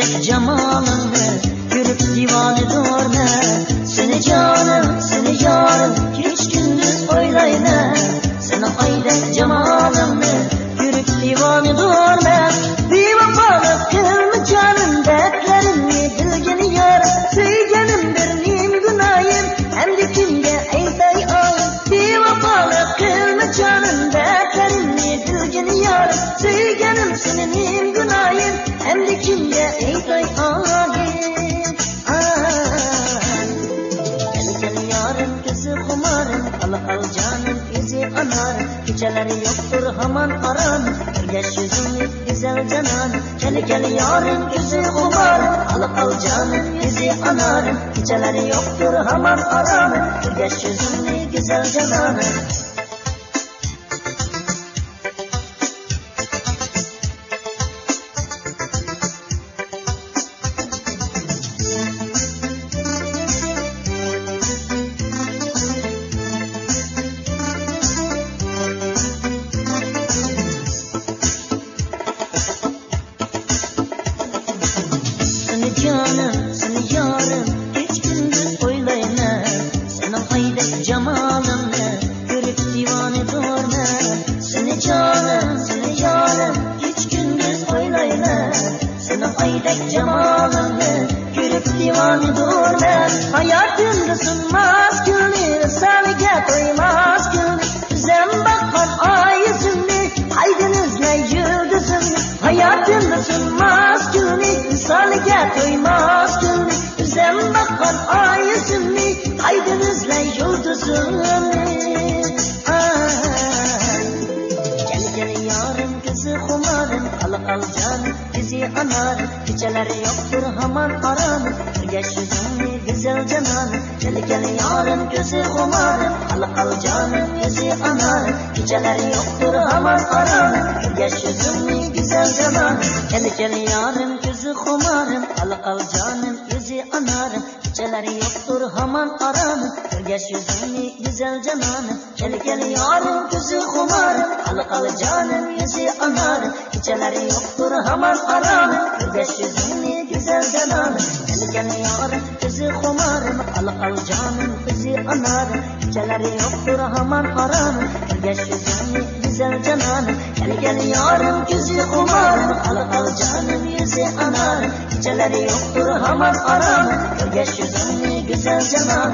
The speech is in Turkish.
aydek cemalını görüp divane durma. Seni canım, seni yarım hiç gündüz oylayma. Seni aydek cemalını görüp divane durma. Bir vafalık kılma canım, dertlerimni dilgeni yarım. Söygenim bir nim günahım, hem de kimge aytay ayım. Bir vafalık kılma canım, dertlerimni dilgeni yarım. Söygenim senin nim günahım, hem de kimge aytay ayım. Al canım yüzü anar, geceleri yoktur haman aran. Yaş yüzünü güzel canan, gel yarın gözü kumar. Al canım yüzü anar, geceleri yoktur haman aran. Yaş yüzünü güzel canan. Canım, seni yarım hiç gündüz oylayma. Senin aydek cemalını görüp divane durma. Seni canım, seni yarım hiç gündüz oylayma. Senin aydek cemalını görüp divane durma. Hayatında sunmaz gülünü, salige koymaz gülünü. Sen bakan ay yüzünü, haydinizle yıldızını. Hayatında sunmaz gülünü, salige koymaz gülünü. Sen bakan ay yüzünü, haydinizle yıldızını. Gel yarım kızı kumarım, al canım bizi anar. Geceleri yoktur haman aran, yaş yüzünü güzel canan. Gel yarım gözü kumarım, al canım bizi anar. Geceleri yoktur haman aran, yaş yüzünü güzel canan. Gel yarım gözü kumarım, al canım bizi anar. Geceleri yoktur haman aran, yaş yüzünü güzel canan. Gel yarım gözü kumarım, al canım yüzü anar. Geceleri yoktur haman aran, yaş yüzünü güzel canan. Gel yarım gözü kumarım, al canım yüzü anar. Geceleri yoktur haman aran, yaş yüzünü güzel canan. Gel yarım gözü kumarım, al canım yüzü anar. Geceleri yoktur haman aran, yaş yüzünü güzel canan.